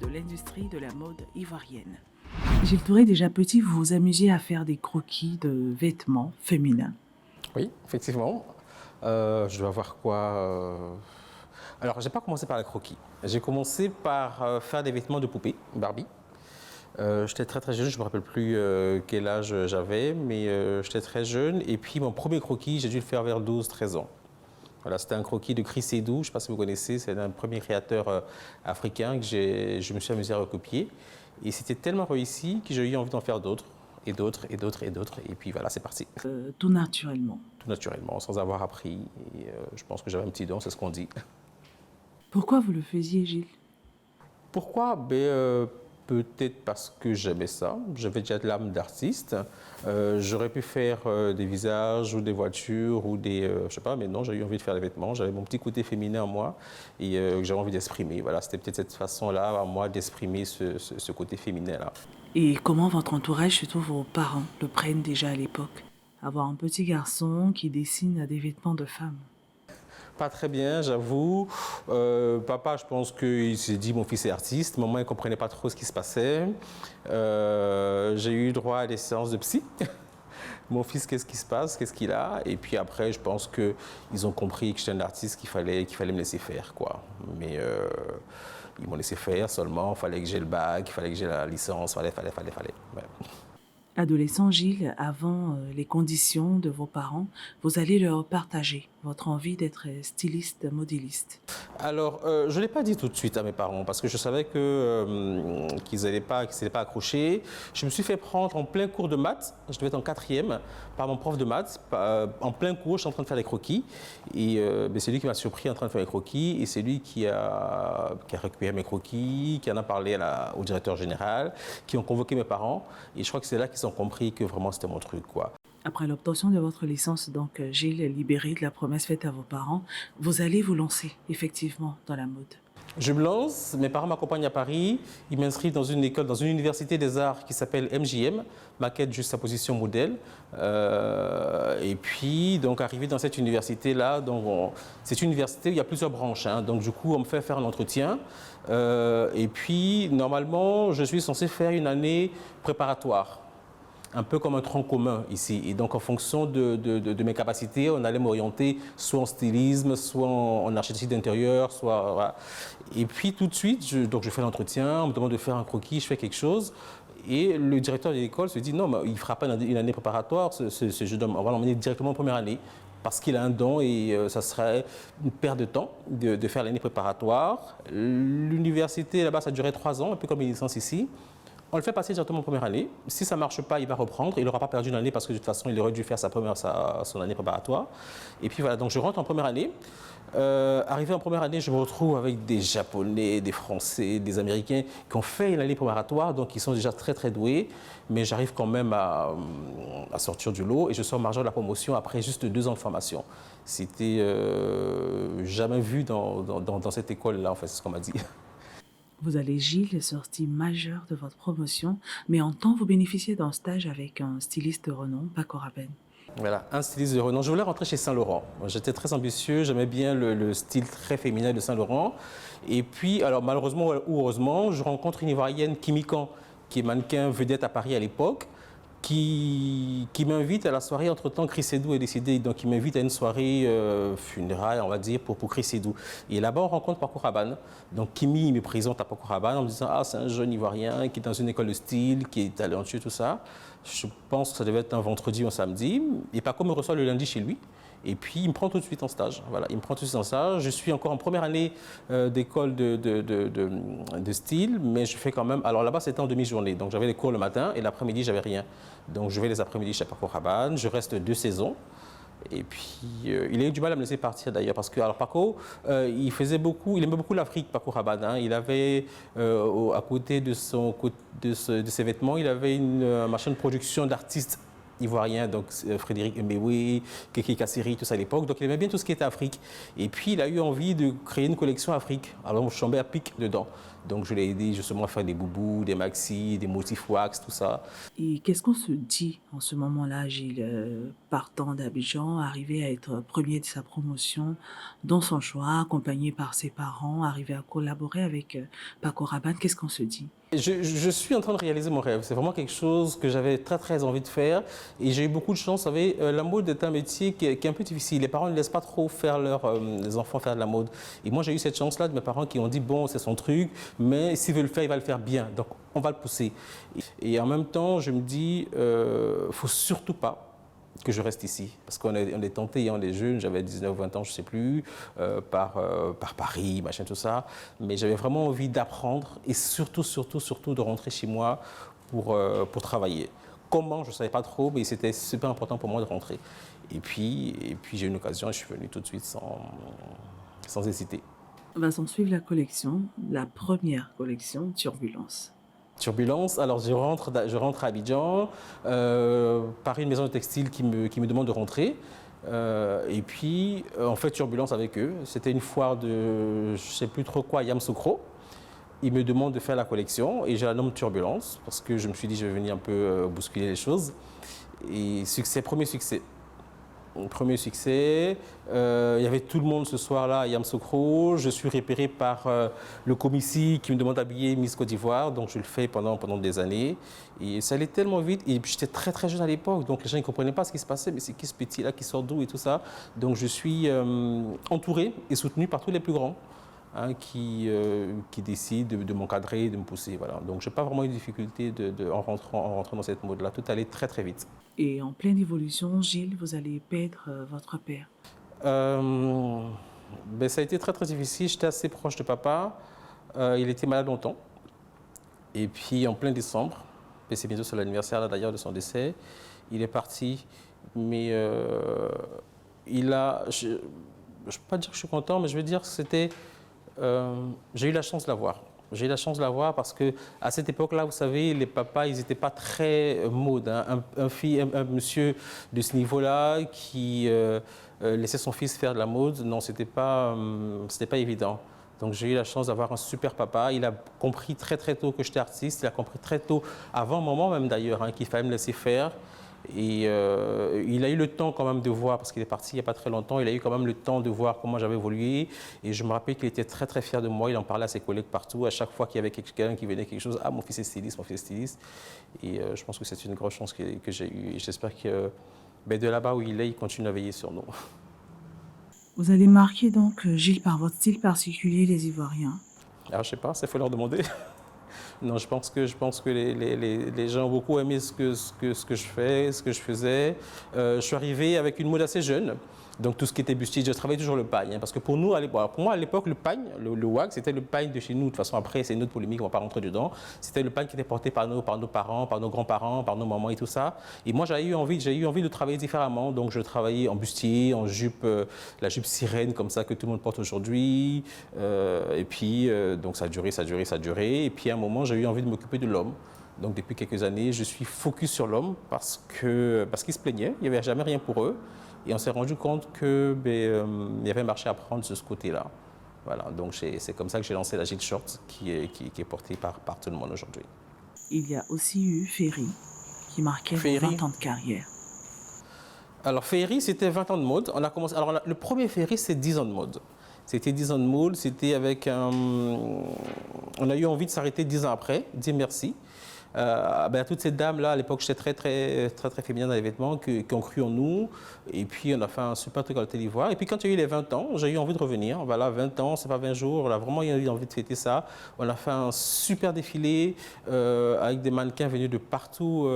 De l'industrie de la mode ivoirienne. Gilles Touré, déjà petit, vous vous amusiez à faire des croquis de vêtements féminins. Oui, effectivement. Je dois avoir quoi Alors, je n'ai pas commencé par les croquis. J'ai commencé par faire des vêtements de poupées, Barbie. J'étais très très jeune, je ne me rappelle plus quel âge j'avais, mais j'étais très jeune. Et puis, mon premier croquis, j'ai dû le faire vers 12-13 ans. Voilà, c'était un croquis de Chris Edou, je ne sais pas si vous connaissez, c'est un premier créateur africain que je me suis amusé à recopier. Et c'était tellement réussi que j'ai eu envie d'en faire d'autres, et d'autres, et d'autres, et d'autres. Et puis voilà, c'est parti. Tout naturellement. Tout naturellement, sans avoir appris. Et, je pense que j'avais un petit don, c'est ce qu'on dit. Pourquoi vous le faisiez, Gilles? Pourquoi? Peut-être parce que j'aimais ça. J'avais déjà de l'âme d'artiste. J'aurais pu faire des visages ou des voitures ou des... je sais pas, mais non, j'ai eu envie de faire des vêtements. J'avais mon petit côté féminin en moi et que j'avais envie d'exprimer. Voilà, c'était peut-être cette façon-là, à moi, d'exprimer ce côté féminin-là. Et comment votre entourage, surtout vos parents, le prennent déjà à l'époque? Avoir un petit garçon qui dessine des vêtements de femme. Pas très bien, j'avoue. Papa, je pense qu'il s'est dit mon fils est artiste. Maman, elle ne comprenait pas trop ce qui se passait. J'ai eu droit à des séances de psy. Mon fils, qu'est-ce qui se passe? Qu'est-ce qu'il a? Et puis après, je pense qu'ils ont compris que j'étais un artiste, qu'il fallait me laisser faire, quoi. Mais Ils m'ont laissé faire seulement, il fallait que j'ai le bac, il fallait que j'ai la licence, fallait. Ouais. Adolescent Gilles, avant les conditions de vos parents, vous allez leur partager votre envie d'être styliste, modéliste. Alors, je ne l'ai pas dit tout de suite à mes parents parce que je savais qu'ils n'allaient pas accrocher. Je me suis fait prendre en plein cours de maths, je devais être en 4e, par mon prof de maths. En plein cours, je suis en train de faire des croquis. Et c'est lui qui m'a surpris en train de faire les croquis. Et c'est lui qui a récupéré mes croquis, qui en a parlé au directeur général, qui ont convoqué mes parents. Et je crois que c'est là qu'ils ont compris que vraiment c'était mon truc, quoi. Après l'obtention de votre licence, donc Gilles, libéré de la promesse faite à vos parents, vous allez vous lancer effectivement dans la mode. Je me lance, mes parents m'accompagnent à Paris, ils m'inscrivent dans une école, dans une université des arts qui s'appelle MJM, maquette juste sa position modèle. Et puis, donc, arrivé dans cette université-là, c'est une université où il y a plusieurs branches. Donc, du coup, on me fait faire un entretien. Et puis, normalement, je suis censé faire une année préparatoire. Un peu comme un tronc commun ici. Et donc, en fonction de mes capacités, on allait m'orienter soit en stylisme, soit en architecture d'intérieur, soit... Voilà. Et puis, tout de suite, je fais l'entretien, on me demande de faire un croquis, je fais quelque chose. Et le directeur de l'école se dit, non, mais il ne fera pas une année préparatoire, ce jeune homme, on va l'emmener directement en première année. Parce qu'il a un don et ça serait une perte de temps de faire l'année préparatoire. L'université, là-bas, ça durait 3 ans, un peu comme une licence ici. On le fait passer directement en première année. Si ça ne marche pas, il va reprendre. Il n'aura pas perdu une année parce que de toute façon, il aurait dû faire son année préparatoire. Et puis voilà, donc je rentre en première année. Arrivé en première année, je me retrouve avec des Japonais, des Français, des Américains qui ont fait une année préparatoire, donc ils sont déjà très très doués. Mais j'arrive quand même à sortir du lot et je sors major de la promotion après juste 2 ans de formation. C'était jamais vu dans cette école-là, en fait, c'est ce qu'on m'a dit. Vous allez, Gilles, sorti majeur de votre promotion, mais en temps, vous bénéficiez d'un stage avec un styliste de renom, Paco Rabanne. Voilà, un styliste de renom. Je voulais rentrer chez Saint Laurent. J'étais très ambitieux, j'aimais bien le style très féminin de Saint Laurent. Et puis, alors malheureusement ou heureusement, je rencontre une Ivoirienne, Kimi Kan, qui est mannequin vedette à Paris à l'époque, qui m'invite à la soirée. Entre-temps, Chris Edou est décédé, donc il m'invite à une soirée funéraire, on va dire, pour Chris Edou. Et là-bas, on rencontre Paco Rabanne. Donc Kimi me présente à Paco Rabanne en me disant « Ah, c'est un jeune Ivoirien qui est dans une école de style, qui est talentueux, tout ça. » Je pense que ça devait être un vendredi ou un samedi. Et Paco me reçoit le lundi chez lui. Et puis, il me prend tout de suite en stage. Voilà, il me prend tout de suite en stage. Je suis encore en première année d'école de style, mais je fais quand même... Alors là-bas, c'était en demi-journée. Donc, j'avais les cours le matin et l'après-midi, j'avais rien. Donc, je vais les après-midi chez Paco Rabanne. Je reste 2 saisons. Et puis, il a eu du mal à me laisser partir d'ailleurs. Parce que, alors, Paco, il aimait beaucoup l'Afrique, Paco Rabanne. Il avait, à côté de ses vêtements, il avait une machine de production d'artistes ivoirien, donc Frédéric Mbewe, Keke Kassiri, tout ça à l'époque. Donc il aimait bien tout ce qui était Afrique. Et puis il a eu envie de créer une collection Afrique. Alors je suis tombé à pic dedans. Donc je l'ai aidé justement à faire des boubous, des maxis, des motifs wax, tout ça. Et qu'est-ce qu'on se dit en ce moment-là, Gilles, partant d'Abidjan, arrivé à être premier de sa promotion, dans son choix, accompagné par ses parents, arrivé à collaborer avec Paco Rabanne, qu'est-ce qu'on se dit? Je suis en train de réaliser mon rêve. C'est vraiment quelque chose que j'avais très très envie de faire et j'ai eu beaucoup de chance. Vous savez, la mode est un métier qui est un peu difficile. Les parents ne laissent pas trop faire les enfants faire de la mode. Et moi j'ai eu cette chance-là de mes parents qui ont dit bon, c'est son truc, mais s'il veut le faire, il va le faire bien. Donc on va le pousser. Et en même temps, je me dis, faut surtout pas que je reste ici. Parce qu'on est tenté, on est jeunes, j'avais 19 ou 20 ans, je ne sais plus, par Paris, machin, tout ça. Mais j'avais vraiment envie d'apprendre et surtout de rentrer chez moi pour travailler. Comment, je ne savais pas trop, mais c'était super important pour moi de rentrer. Et puis j'ai eu une occasion et je suis venu tout de suite sans hésiter. Va s'en suivre la collection, la première collection, Turbulence. Turbulence, alors je rentre à Abidjan, par une maison de textile qui me demande de rentrer. Et puis, on fait Turbulence avec eux. C'était une foire de, je ne sais plus trop quoi, Yamoussoukro. Ils me demandent de faire la collection et je la nomme Turbulence parce que je me suis dit je vais venir un peu bousculer les choses. Et premier succès. Premier succès, il y avait tout le monde ce soir-là à Yamoussoukro. Je suis repéré par le Comici qui me demande d'habiller Miss Côte d'Ivoire, donc je le fais pendant des années. Et ça allait tellement vite, et j'étais très très jeune à l'époque, donc les gens ne comprenaient pas ce qui se passait, mais c'est qui ce petit-là qui sort d'où et tout ça. Donc je suis entouré et soutenu par tous les plus grands. hein, qui décide de m'encadrer, de me pousser. Voilà. Donc, je n'ai pas vraiment eu de difficulté en rentrant dans cette mode-là. Tout allait très, très vite. Et en pleine évolution, Gilles, vous allez perdre votre père. Ben, ça a été très, très difficile. J'étais assez proche de papa. Il était malade longtemps. Et puis, en plein décembre, et c'est bientôt sur l'anniversaire d'ailleurs de son décès, il est parti. Mais il a... Je ne peux pas dire que je suis content, mais je veux dire que c'était... j'ai eu la chance de l'avoir. J'ai eu la chance de l'avoir parce qu'à cette époque-là, vous savez, les papas, ils n'étaient pas très mode. Hein. Un monsieur de ce niveau-là qui laissait son fils faire de la mode, non, c'était pas évident. Donc j'ai eu la chance d'avoir un super papa. Il a compris très très tôt que j'étais artiste. Il a compris très tôt, avant un moment même d'ailleurs, hein, qu'il fallait me laisser faire. Et il a eu le temps quand même de voir, parce qu'il est parti il n'y a pas très longtemps, il a eu quand même le temps de voir comment j'avais évolué. Et je me rappelle qu'il était très très fier de moi, il en parlait à ses collègues partout. À chaque fois qu'il y avait quelqu'un qui venait quelque chose, ah mon fils est styliste, mon fils est styliste. Et je pense que c'est une grosse chance que j'ai eue. Et j'espère que de là-bas où il est, il continue à veiller sur nous. Vous allez marquer donc, Gilles, par votre style particulier, les Ivoiriens. Alors je ne sais pas, il faut leur demander. Non, je pense que les gens ont beaucoup aimé ce que je fais, ce que je faisais. Je suis arrivé avec une mode assez jeune. Donc tout ce qui était bustier, je travaillais toujours le pagne. Hein, parce que pour moi à l'époque, le pagne, le wag, c'était le pagne de chez nous. De toute façon, après, c'est une autre polémique, on ne va pas rentrer dedans. C'était le pagne qui était porté par nos parents, par nos grands-parents, par nos mamans et tout ça. Et moi, j'ai eu envie de travailler différemment. Donc je travaillais en bustier, en jupe, la jupe sirène comme ça que tout le monde porte aujourd'hui. Et puis, donc ça a duré. Et puis à un moment, j'ai eu envie de m'occuper de l'homme. Donc depuis quelques années, je suis focus sur l'homme parce qu'ils se plaignaient, il n'y avait jamais rien pour eux. Et on s'est rendu compte qu'il y avait un marché à prendre de ce côté-là. Voilà, donc c'est comme ça que j'ai lancé la Gilles Short qui est portée par tout le monde aujourd'hui. Il y a aussi eu Ferry qui marquait 20 ans de carrière. Alors Ferry, c'était 20 ans de mode. On a commencé, alors le premier Ferry, c'est 10 ans de mode. C'était 10 ans de mode, c'était avec on a eu envie de s'arrêter 10 ans après, dire merci. Toutes ces dames-là, à l'époque, j'étais très féminin dans les vêtements, qui ont cru en nous. Et puis, on a fait un super truc à l'Hôtel Ivoire. Et puis, quand il y a eu les 20 ans, j'ai eu envie de revenir. Voilà, 20 ans, c'est pas 20 jours. On a vraiment eu envie de fêter ça. On a fait un super défilé avec des mannequins venus de partout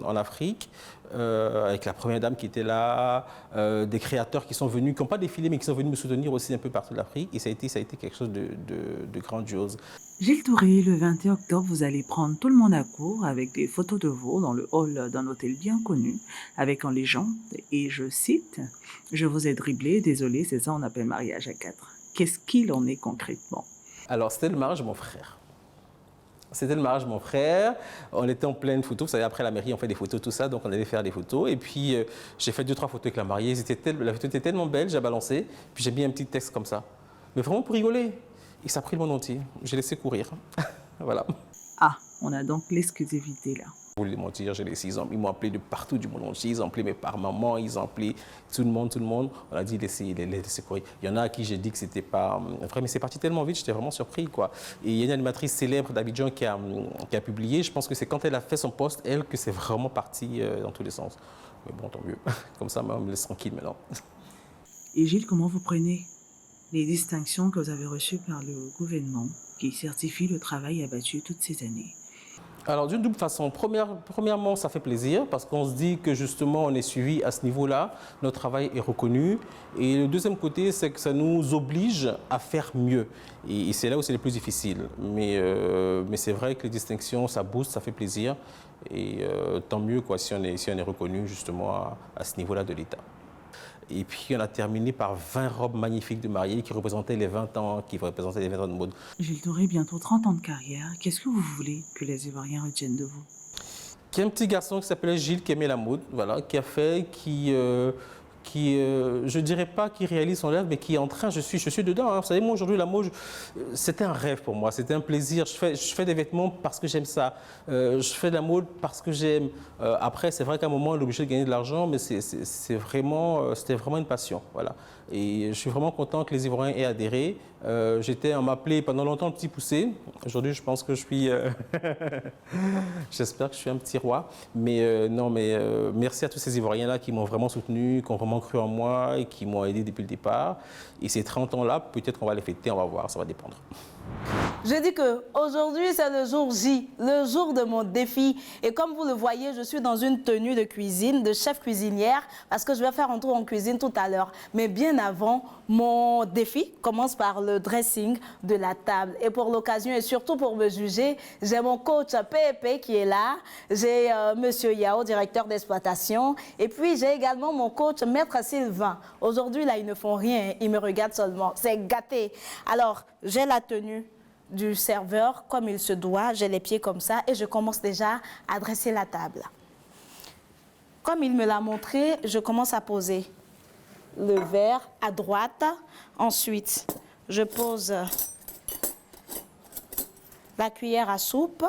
en Afrique. Avec la première dame qui était là, des créateurs qui sont venus, qui n'ont pas défilé, mais qui sont venus me soutenir aussi un peu partout d'Afrique. Et ça a été quelque chose de grandiose. Gilles Touré, le 21 octobre, vous allez prendre tout le monde à court avec des photos de vous dans le hall d'un hôtel bien connu, avec en légende, et je cite, « Je vous ai dribblé, désolé, c'est ça on appelle mariage à 4 ». Qu'est-ce qu'il en est concrètement? Alors, c'était le mariage de mon frère. C'était le mariage de mon frère. On était en pleine photo. Vous savez, après la mairie, on fait des photos, tout ça. Donc, on allait faire des photos. Et puis, j'ai fait 2-3 photos avec la mariée. La photo était tellement belle, j'ai balancé. Puis, j'ai mis un petit texte comme ça. Mais vraiment pour rigoler. Et ça a pris le monde entier. J'ai laissé courir. Voilà. Ah, on a donc l'exclusivité là. Pour les mentir, j'ai laissé. Ils m'ont appelé de partout du monde entier. Ils ont appelé mes parents-mamans, ils ont appelé tout le monde. On a dit laissez courir. Il y en a à qui j'ai dit que c'était pas vrai, mais c'est parti tellement vite, j'étais vraiment surpris, quoi. Et il y a une animatrice célèbre d'Abidjan qui a publié. Je pense que c'est quand elle a fait son post, elle, que c'est vraiment parti dans tous les sens. Mais bon, tant mieux. Comme ça, on me laisse tranquille maintenant. Et Gilles, comment vous prenez les distinctions que vous avez reçues par le gouvernement qui certifie le travail abattu toutes ces années? Alors, d'une double façon. Premièrement, ça fait plaisir parce qu'on se dit que justement, on est suivi à ce niveau-là, notre travail est reconnu. Et le deuxième côté, c'est que ça nous oblige à faire mieux. Et c'est là où c'est le plus difficile. Mais c'est vrai que les distinctions, ça booste, ça fait plaisir. Et tant mieux quoi, si on est reconnu justement à ce niveau-là de l'État. Et puis, on a terminé par 20 robes magnifiques de mariée qui représentaient les 20 ans, de mode. Gilles Touré, bientôt 30 ans de carrière. Qu'est-ce que vous voulez que les Ivoiriens retiennent de vous? Qu'il y a un petit garçon qui s'appelait Gilles, qui aimait la mode, voilà, qui a fait, je ne dirais pas qui réalise son rêve, mais qui est en train, je suis dedans. Hein. Vous savez, moi aujourd'hui, la mode, c'était un rêve pour moi, c'était un plaisir. Je fais des vêtements parce que j'aime ça. Je fais de la mode parce que j'aime. Après, c'est vrai qu'à un moment, on est obligé de gagner de l'argent, mais c'était vraiment une passion. Voilà. Et je suis vraiment content que les Ivoiriens aient adhéré. On m'appelait pendant longtemps le petit poussé. Aujourd'hui, je pense que je suis... J'espère que je suis un petit roi. Mais merci à tous ces Ivoiriens-là qui m'ont vraiment soutenu, qui ont vraiment cru en moi et qui m'ont aidé depuis le départ. Et ces 30 ans-là, peut-être qu'on va les fêter, on va voir, ça va dépendre. Je dis qu'aujourd'hui, c'est le jour J, le jour de mon défi. Et comme vous le voyez, je suis dans une tenue de cuisine, de chef cuisinière, parce que je vais faire un tour en cuisine tout à l'heure. Mais bien avant, mon défi commence par le dressing de la table. Et pour l'occasion, et surtout pour me juger, j'ai mon coach Pepe qui est là. J'ai Monsieur Yao, directeur d'exploitation. Et puis, j'ai également mon coach Maître Sylvain. Aujourd'hui, là, ils ne font rien, ils me regardent seulement. C'est gâté. Alors, j'ai la tenue du serveur comme il se doit, j'ai les pieds comme ça et je commence déjà à dresser la table. Comme il me l'a montré, je commence à poser le verre à droite. Ensuite, je pose la cuillère à soupe.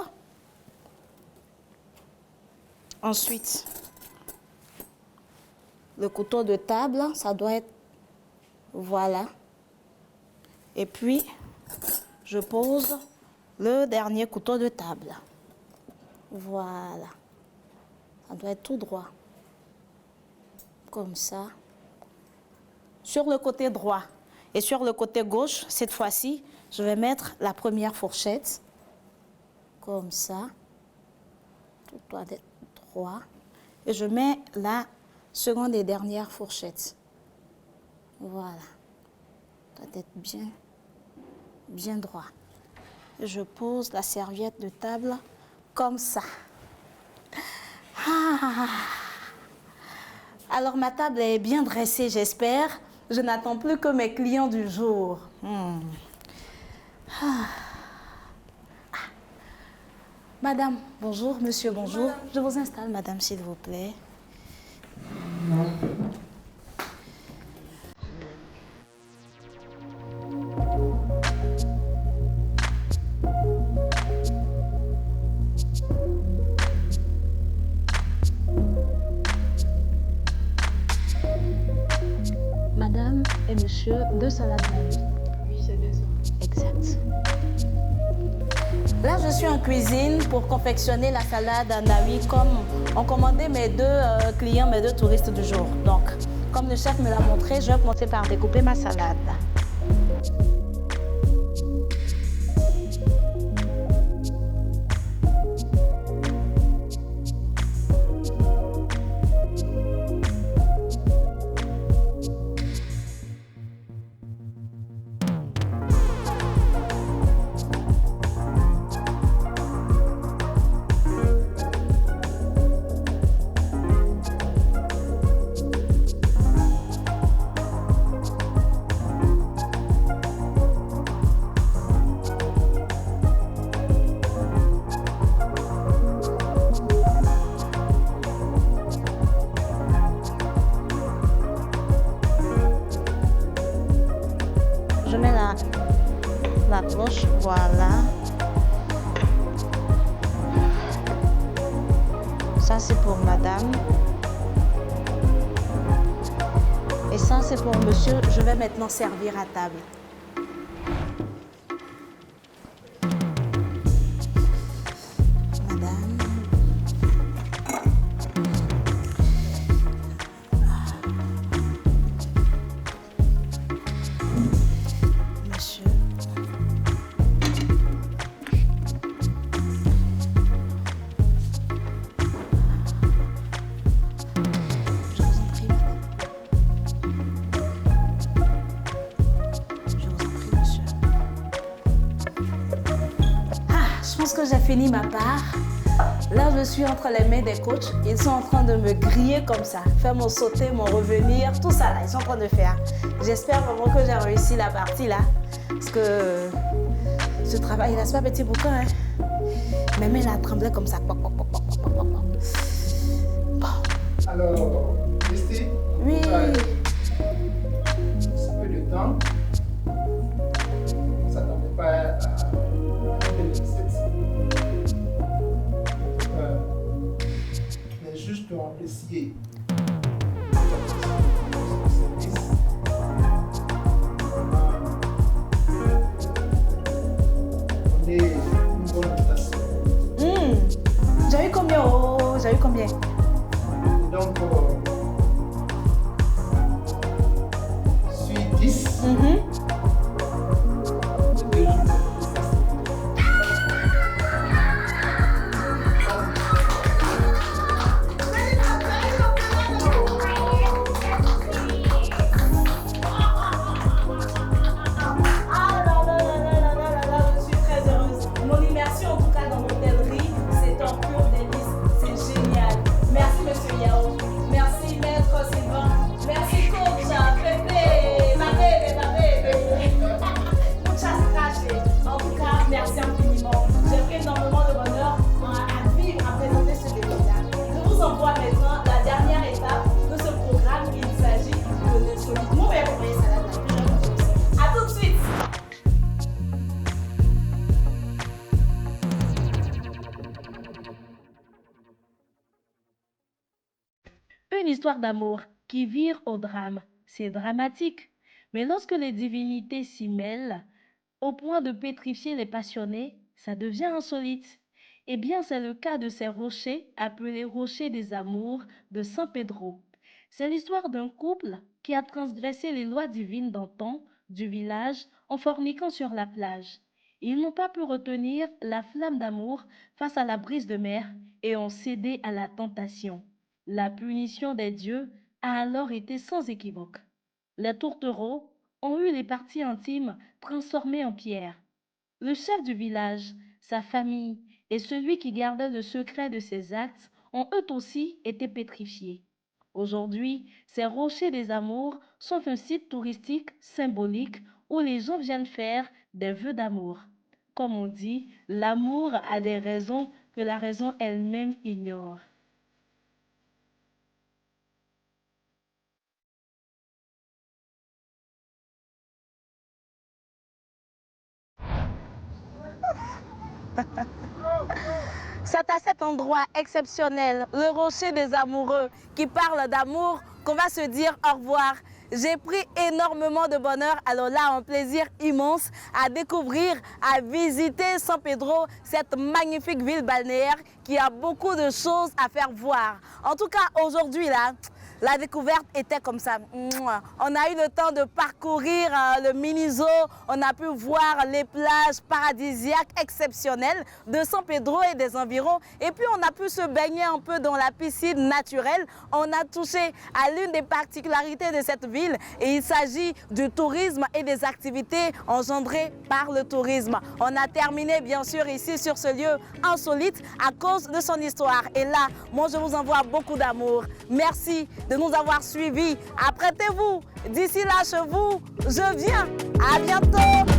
Ensuite, le couteau de table, ça doit être... Voilà. Et puis, je pose le dernier couteau de table. Voilà. Ça doit être tout droit. Comme ça. Sur le côté droit et sur le côté gauche, cette fois-ci, je vais mettre la première fourchette. Comme ça. Tout doit être droit. Et je mets la seconde et dernière fourchette. Voilà. Ça doit être bien droit. Je pose la serviette de table comme ça. Alors ma table est bien dressée, j'espère. Je n'attends plus que mes clients du jour. Madame, bonjour. Monsieur, bonjour. Madame. Je vous installe, madame, s'il vous plaît. Madame et monsieur, 2 salades Nami. Oui, c'est bien ça. Exact. Là, je suis en cuisine pour confectionner la salade Nami comme ont commandé mes 2 clients, mes 2 touristes du jour. Donc, comme le chef me l'a montré, je vais commencer par découper ma salade. Je mets la cloche, voilà. Ça, c'est pour madame. Et ça, c'est pour monsieur. Je vais maintenant servir à table. Madame. Monsieur. Je pense que j'ai fini ma part. Là, je suis entre les mains des coachs. Ils sont en train de me griller comme ça, faire mon sauter, mon revenir, tout ça là, ils sont en train de faire. J'espère vraiment que j'ai réussi la partie là. Parce que ce travail là, c'est pas petit bouquin. Hein. Mes mains là tremblaient comme ça. Bon. Alors, Christy, oui. Un peu de temps. Ça ne t'en fait pas à faire les recettes. Mais juste apprécier ton service. Oh, j'ai eu combien? Donc, sur 10. Une histoire d'amour qui vire au drame. C'est dramatique. Mais lorsque les divinités s'y mêlent, au point de pétrifier les passionnés, ça devient insolite. Eh bien, c'est le cas de ces rochers appelés rochers des amours de San Pedro. C'est l'histoire d'un couple qui a transgressé les lois divines d'antan du village en forniquant sur la plage. Ils n'ont pas pu retenir la flamme d'amour face à la brise de mer et ont cédé à la tentation. La punition des dieux a alors été sans équivoque. Les tourtereaux ont eu les parties intimes transformées en pierre. Le chef du village, sa famille et celui qui gardait le secret de ses actes ont eux aussi été pétrifiés. Aujourd'hui, ces rochers des amours sont un site touristique symbolique où les gens viennent faire des vœux d'amour. Comme on dit, l'amour a des raisons que la raison elle-même ignore. C'est à cet endroit exceptionnel, le rocher des amoureux, qui parle d'amour, qu'on va se dire au revoir. J'ai pris énormément de bonheur, alors là, un plaisir immense à découvrir, à visiter San Pedro, cette magnifique ville balnéaire qui a beaucoup de choses à faire voir. En tout cas, aujourd'hui, là, la découverte était comme ça. On a eu le temps de parcourir le mini-zoo, on a pu voir les plages paradisiaques exceptionnelles de San Pedro et des environs. Et puis on a pu se baigner un peu dans la piscine naturelle. On a touché à l'une des particularités de cette ville et il s'agit du tourisme et des activités engendrées par le tourisme. On a terminé bien sûr ici sur ce lieu insolite à cause de son histoire. Et là, moi je vous envoie beaucoup d'amour. Merci de nous avoir suivis. Apprêtez-vous. D'ici là, chez vous, je viens. À bientôt.